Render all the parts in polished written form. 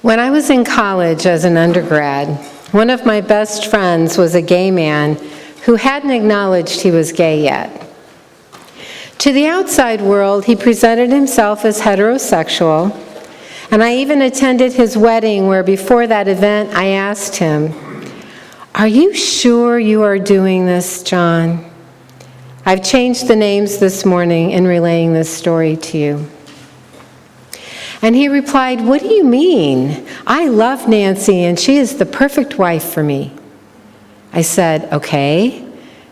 When I was in college as an undergrad, one of my best friends was a gay man who hadn't acknowledged he was gay yet. To the outside world, he presented himself as heterosexual, and I even attended his wedding where before that event I asked him, "Are you sure you are doing this, John?" I've changed the names this morning in relaying this story to you. And he replied, "What do you mean? I love Nancy and she is the perfect wife for me." I said, "Okay,"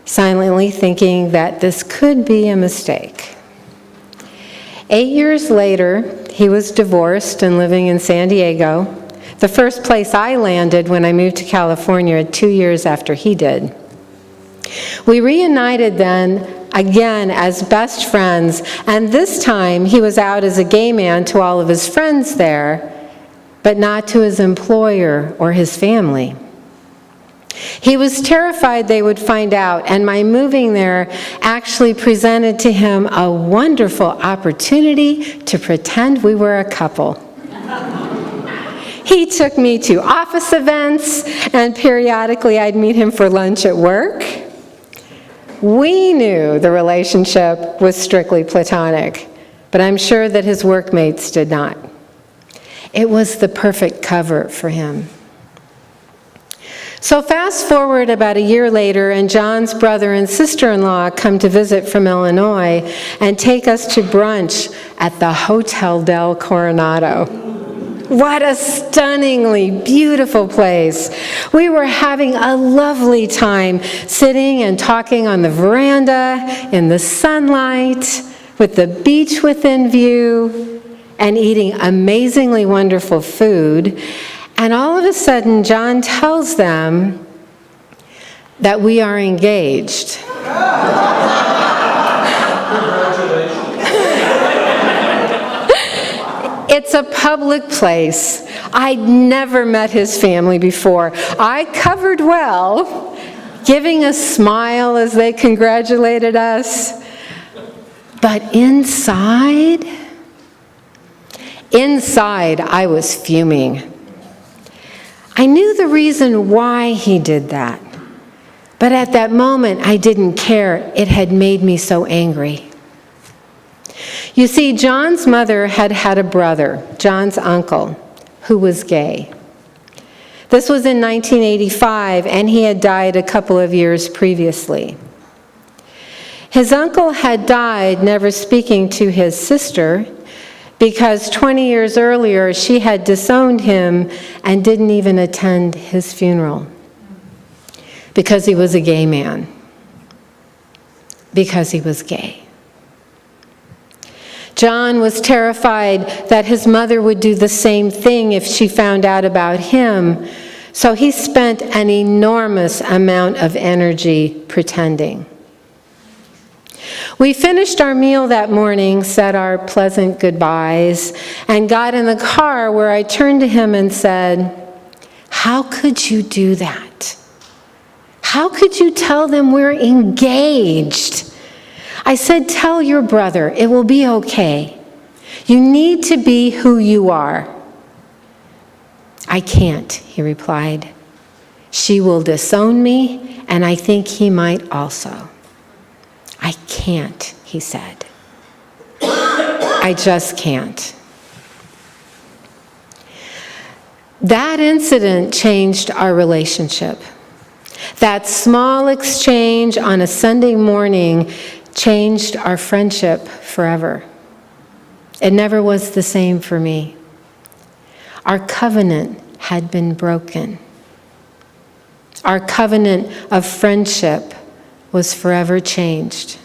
silently thinking that this could be a mistake. 8 years later, he was divorced and living in San Diego, the first place I landed when I moved to California 2 years after he did. We reunited then again as best friends, and this time he was out as a gay man to all of his friends there, but not to his employer or his family. He was terrified they would find out, and my moving there actually presented to him a wonderful opportunity to pretend we were a couple. He took me to office events, and periodically I'd meet him for lunch at work. We knew the relationship was strictly platonic, but I'm sure that his workmates did not. It was the perfect cover for him. So fast forward about a year later, and John's brother and sister-in-law come to visit from Illinois and take us to brunch at the Hotel del Coronado. What a stunningly beautiful place. We were having a lovely time sitting and talking on the veranda in the sunlight with the beach within view and eating amazingly wonderful food. And all of a sudden, John tells them that we are engaged. It's a public place. I'd never met his family before. I covered well, giving a smile as they congratulated us. But inside, I was fuming. I knew the reason why he did that, but at that moment I didn't care. It had made me so angry. You see, John's mother had had a brother, John's uncle, who was gay. This was in 1985, and he had died a couple of years previously. His uncle had died never speaking to his sister because 20 years earlier she had disowned him and didn't even attend his funeral because he was a gay man, because he was gay. John was terrified that his mother would do the same thing if she found out about him, so he spent an enormous amount of energy pretending. We finished our meal that morning, said our pleasant goodbyes, and got in the car where I turned to him and said, "How could you do that? How could you tell them we're engaged?" I said, "Tell your brother, it will be okay. You need to be who you are." "I can't," he replied. "She will disown me, and I think he might also." "I can't," he said. "I just can't." That incident changed our relationship. That small exchange on a Sunday morning changed our friendship forever. It never was the same for me. Our covenant had been broken. Our covenant of friendship was forever changed.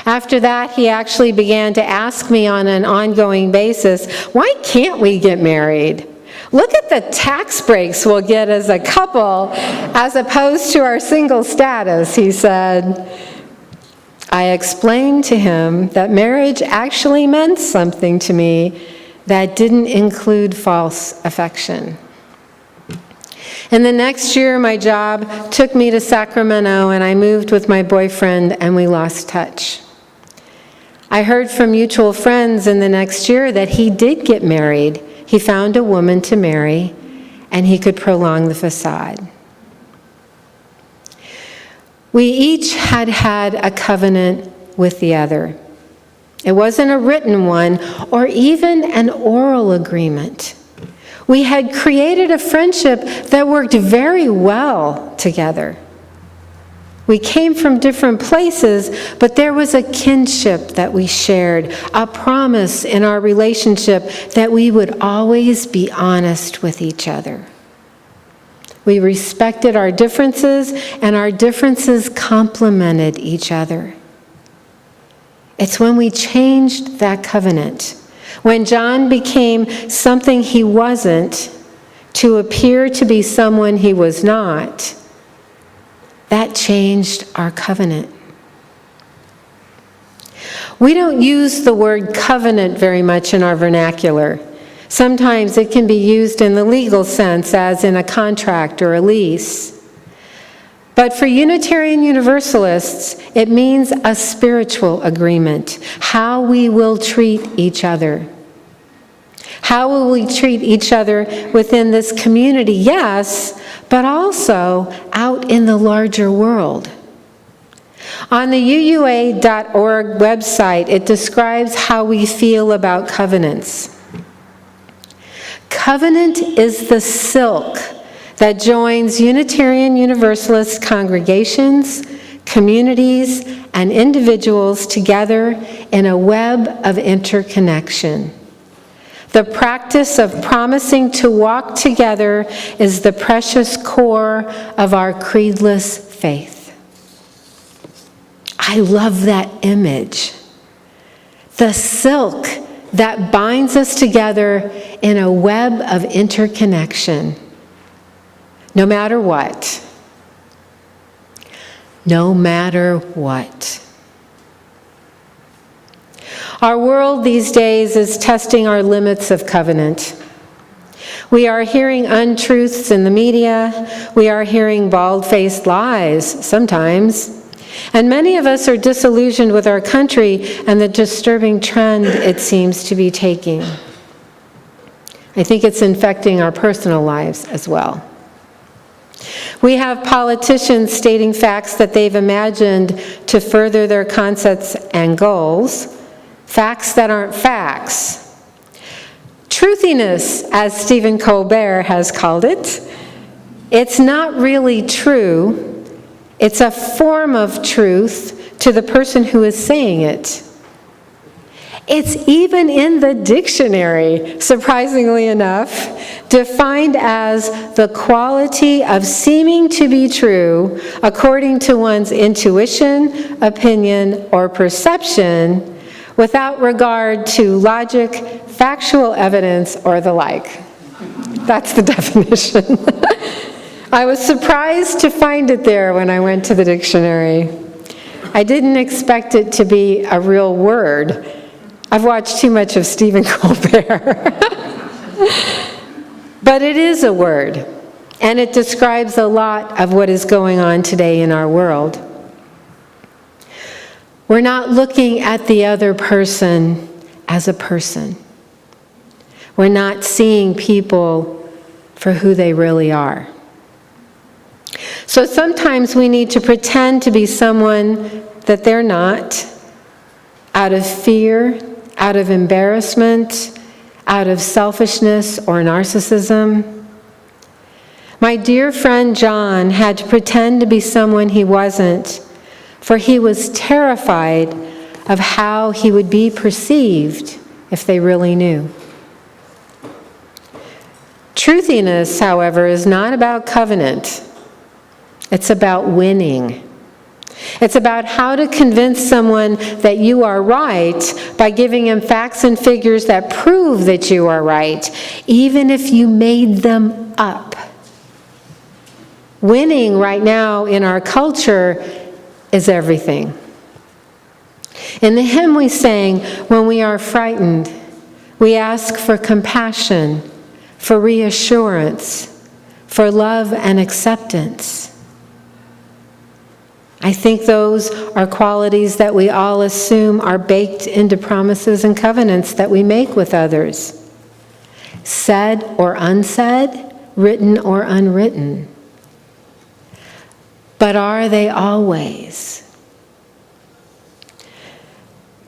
After that, he actually began to ask me on an ongoing basis, "Why can't we get married? Look at the tax breaks we'll get as a couple as opposed to our single status," he said. I explained to him that marriage actually meant something to me that didn't include false affection. And the next year, my job took me to Sacramento, and I moved with my boyfriend, and we lost touch. I heard from mutual friends in the next year that he did get married. he found a woman to marry, and he could prolong the facade. We each had had a covenant with the other. It wasn't a written one or even an oral agreement. We had created a friendship that worked very well together. We came from different places, but there was a kinship that we shared, a promise in our relationship that we would always be honest with each other. We respected our differences, and our differences complemented each other. It's when we changed that covenant, when John became something he wasn't to appear to be someone he was not, that changed our covenant. We don't use the word covenant very much in our vernacular. Sometimes it can be used in the legal sense, as in a contract or a lease. But for Unitarian Universalists, it means a spiritual agreement, how we will treat each other. How will we treat each other within this community? Yes, but also out in the larger world. On the UUA.org website, it describes how we feel about covenants. Covenant is the silk that joins Unitarian Universalist congregations, communities, and individuals together in a web of interconnection. The practice of promising to walk together is the precious core of our creedless faith. I love that image. The silk that binds us together in a web of interconnection. No matter what. No matter what. Our world these days is testing our limits of covenant. We are hearing untruths in the media. We are hearing bald-faced lies sometimes. And many of us are disillusioned with our country and the disturbing trend it seems to be taking. I think it's infecting our personal lives as well. We have politicians stating facts that they've imagined to further their concepts and goals, facts that aren't facts. Truthiness, as Stephen Colbert has called it, it's not really true. It's a form of truth to the person who is saying it. It's even in the dictionary, surprisingly enough, defined as the quality of seeming to be true according to one's intuition, opinion, or perception, without regard to logic, factual evidence, or the like. That's the definition. I was surprised to find it there when I went to the dictionary. I didn't expect it to be a real word. I've watched too much of Stephen Colbert. But it is a word, and it describes a lot of what is going on today in our world. We're not looking at the other person as a person. We're not seeing people for who they really are. So sometimes we need to pretend to be someone that they're not, out of fear, out of embarrassment, out of selfishness or narcissism. My dear friend John had to pretend to be someone he wasn't, for he was terrified of how he would be perceived if they really knew. Truthiness, however, is not about covenant. It's about winning. It's about how to convince someone that you are right by giving them facts and figures that prove that you are right, even if you made them up. Winning right now in our culture is everything. In the hymn we sang, when we are frightened, we ask for compassion, for reassurance, for love and acceptance. I think those are qualities that we all assume are baked into promises and covenants that we make with others. said or unsaid, written or unwritten. But are they always?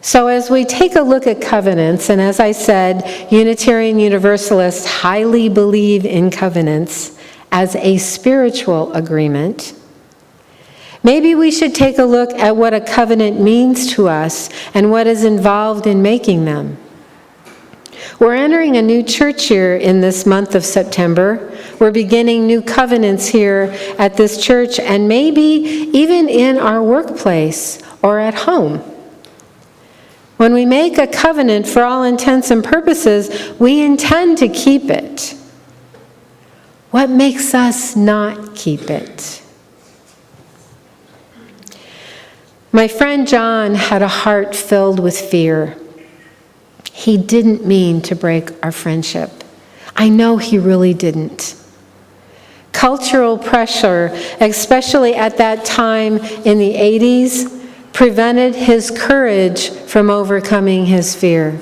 So as we take a look at covenants, and as I said, Unitarian Universalists highly believe in covenants as a spiritual agreement, maybe we should take a look at what a covenant means to us and what is involved in making them. We're entering a new church year in this month of September. We're beginning new covenants here at this church and maybe even in our workplace or at home. When we make a covenant, for all intents and purposes, we intend to keep it. What makes us not keep it? My friend John had a heart filled with fear. He didn't mean to break our friendship. I know he really didn't. Cultural pressure, especially at that time in the 80s, prevented his courage from overcoming his fear.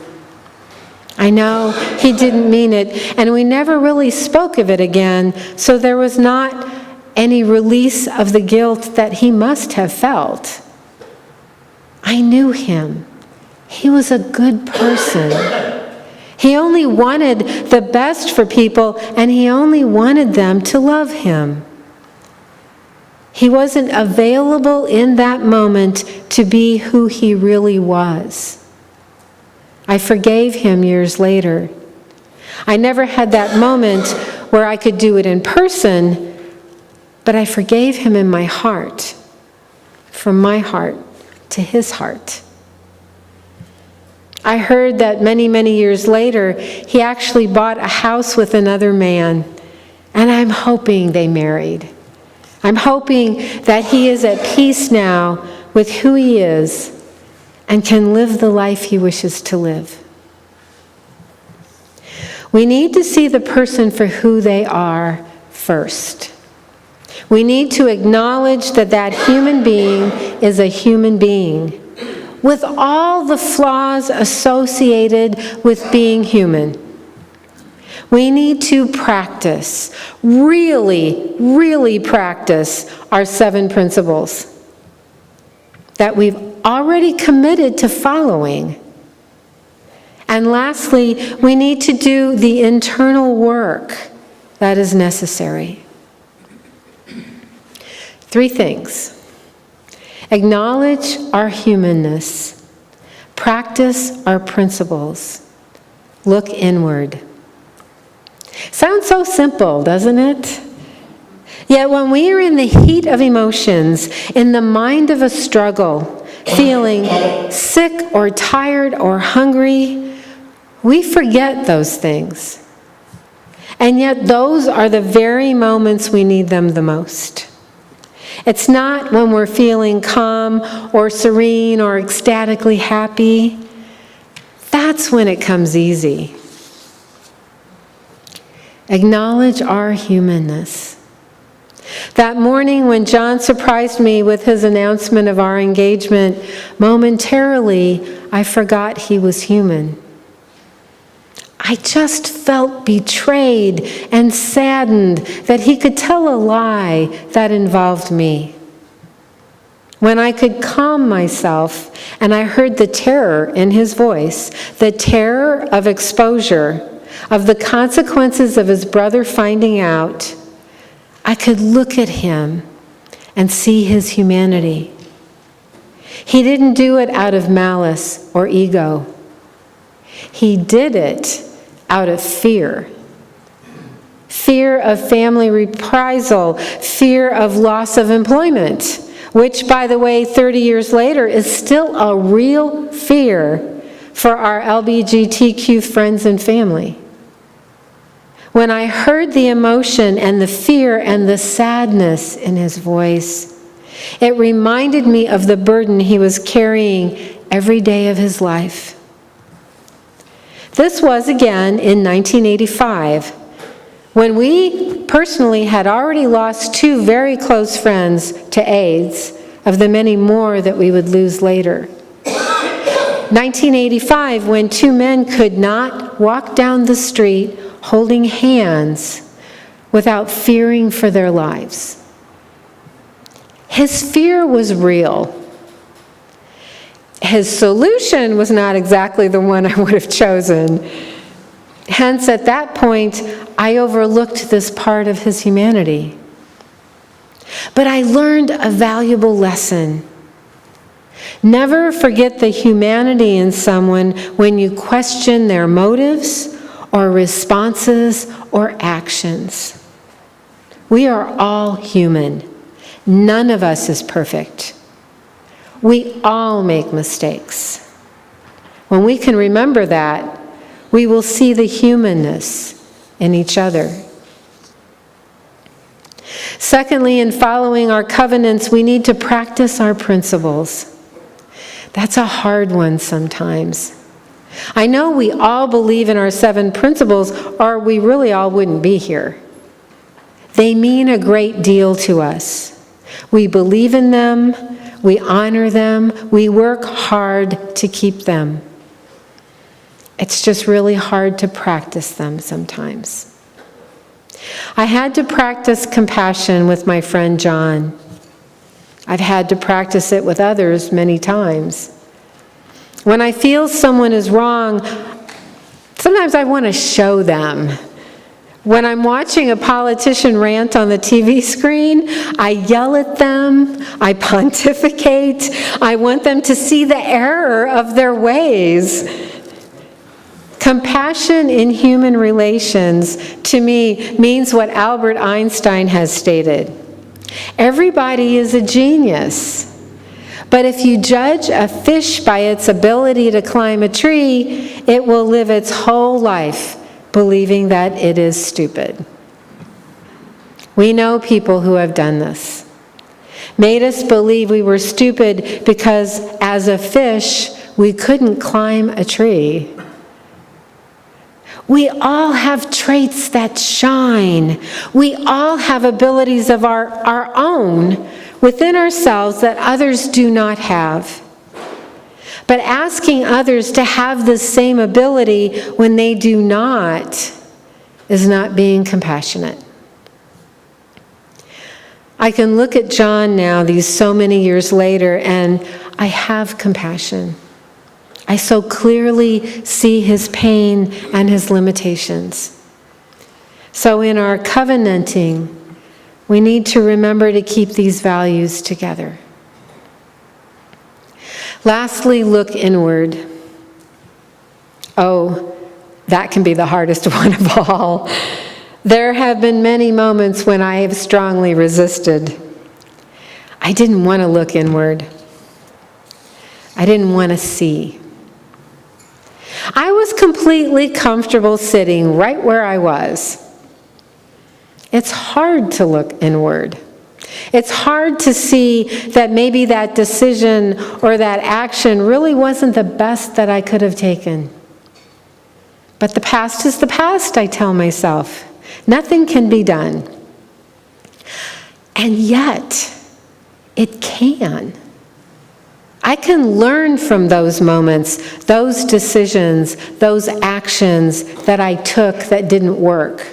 I know he didn't mean it, and we never really spoke of it again, so there was not any release of the guilt that he must have felt. I knew him. He was a good person. He only wanted the best for people, and he only wanted them to love him. He wasn't available in that moment to be who he really was. I forgave him years later. I never had that moment where I could do it in person, but I forgave him in my heart, from my heart to his heart. I heard that many, many years later, he actually bought a house with another man, and I'm hoping they married. I'm hoping that he is at peace now with who he is and can live the life he wishes to live. We need to see the person for who they are first. We need to acknowledge that that human being is a human being with all the flaws associated with being human. We need to practice, really practice our 7 principles that we've already committed to following. And lastly, we need to do the internal work that is necessary. 3 things. Acknowledge our humanness. Practice our principles. Look inward. Sounds so simple, doesn't it? Yet when we are in the heat of emotions, in the mind of a struggle, feeling sick or tired or hungry, we forget those things. And yet those are the very moments we need them the most. It's not when we're feeling calm or serene or ecstatically happy. That's when it comes easy. Acknowledge our humanness. That morning when John surprised me with his announcement of our engagement, momentarily I forgot he was human. I just felt betrayed and saddened that he could tell a lie that involved me. When I could calm myself and I heard the terror in his voice, the terror of exposure, of the consequences of his brother finding out, I could look at him and see his humanity. He didn't do it out of malice or ego. He did it out of fear. Fear of family reprisal, fear of loss of employment, which, by the way, 30 years later is still a real fear for our LGBTQ friends and family. When I heard the emotion and the fear and the sadness in his voice, it reminded me of the burden he was carrying every day of his life. This was again in 1985, when we personally had already lost 2 very close friends to AIDS, of the many more that we would lose later. 1985, when 2 men could not walk down the street holding hands without fearing for their lives. His fear was real. His solution was not exactly the one I would have chosen. Hence, at that point, I overlooked this part of his humanity. But I learned a valuable lesson. Never forget the humanity in someone when you question their motives or responses or actions. We are all human. None of us is perfect. We all make mistakes. When we can remember that, we will see the humanness in each other. Secondly, in following our covenants, we need to practice our principles. That's a hard one sometimes. I know we all believe in our 7 principles, or we really all wouldn't be here. They mean a great deal to us. We believe in them, we honor them, we work hard to keep them. It's just really hard to practice them sometimes. I had to practice compassion with my friend John. I've had to practice it with others many times. When I feel someone is wrong, sometimes I want to show them. When I'm watching a politician rant on the TV screen, I yell at them, I pontificate, I want them to see the error of their ways. Compassion in human relations, to me, means what Albert Einstein has stated. Everybody is a genius. But if you judge a fish by its ability to climb a tree, it will live its whole life believing that it is stupid. We know people who have done this. Made us believe we were stupid because, as a fish, we couldn't climb a tree. We all have traits that shine. We all have abilities of our own within ourselves that others do not have. But asking others to have the same ability when they do not is not being compassionate. I can look at John now, these so many years later, and I have compassion. I so clearly see his pain and his limitations. So in our covenanting, we need to remember to keep these values together. Lastly, look inward. Oh, that can be the hardest one of all. There have been many moments when I have strongly resisted. I didn't want to look inward. I didn't want to see. I was completely comfortable sitting right where I was. It's hard to look inward. It's hard to see that maybe that decision or that action really wasn't the best that I could have taken. But the past is the past, I tell myself. Nothing can be done. And yet, it can. I can learn from those moments, those decisions, those actions that I took that didn't work.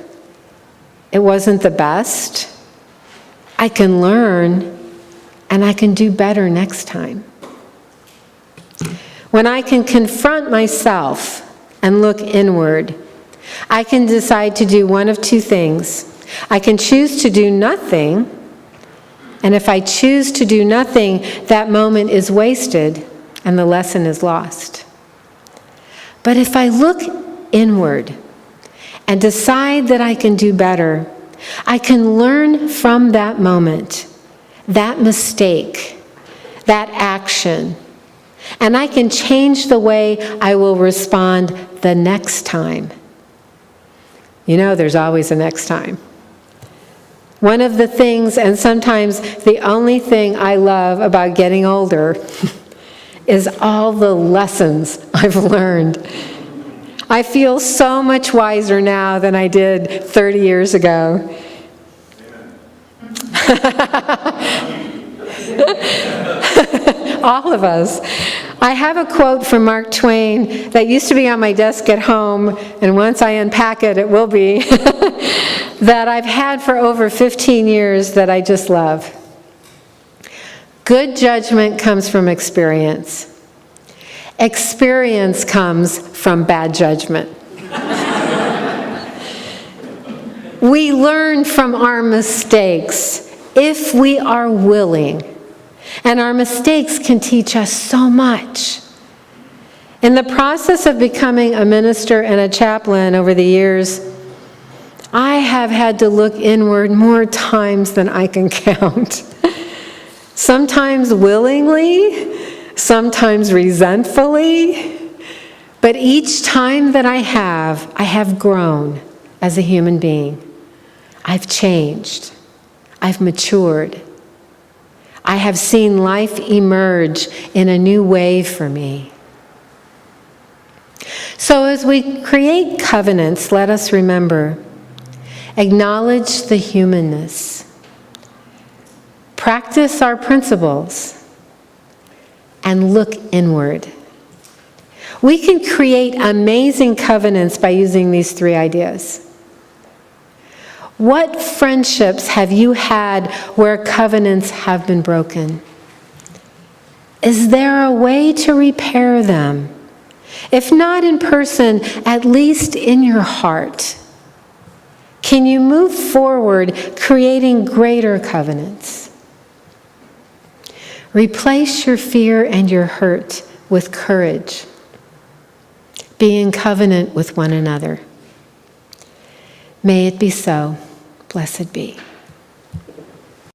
It wasn't the best. I can learn, and I can do better next time. When I can confront myself and look inward, I can decide to do one of two things. I can choose to do nothing, and if I choose to do nothing, that moment is wasted and the lesson is lost. But if I look inward and decide that I can do better, I can learn from that moment, that mistake, that action, and I can change the way I will respond the next time. You know, there's always a next time. One of the things, and sometimes the only thing I love about getting older is all the lessons I've learned. I feel so much wiser now than I did 30 years ago. all of us. I have a quote from Mark Twain that used to be on my desk at home, and once I unpack it, it will be, that I've had for over 15 years that I just love. Good judgment comes from experience. Experience comes from bad judgment. We learn from our mistakes if we are willing. And our mistakes can teach us so much. In the process of becoming a minister and a chaplain over the years, I have had to look inward more times than I can count. Sometimes willingly, sometimes resentfully, but each time that I have grown as a human being. I've changed. I've matured. I have seen life emerge in a new way for me. So as we create covenants, let us remember, acknowledge the humanness, practice our principles, and look inward. We can create amazing covenants by using these 3 ideas. What friendships have you had where covenants have been broken? Is there a way to repair them? If not in person, at least in your heart. Can you move forward creating greater covenants? Replace your fear and your hurt with courage. Be in covenant with one another. May it be so. Blessed be.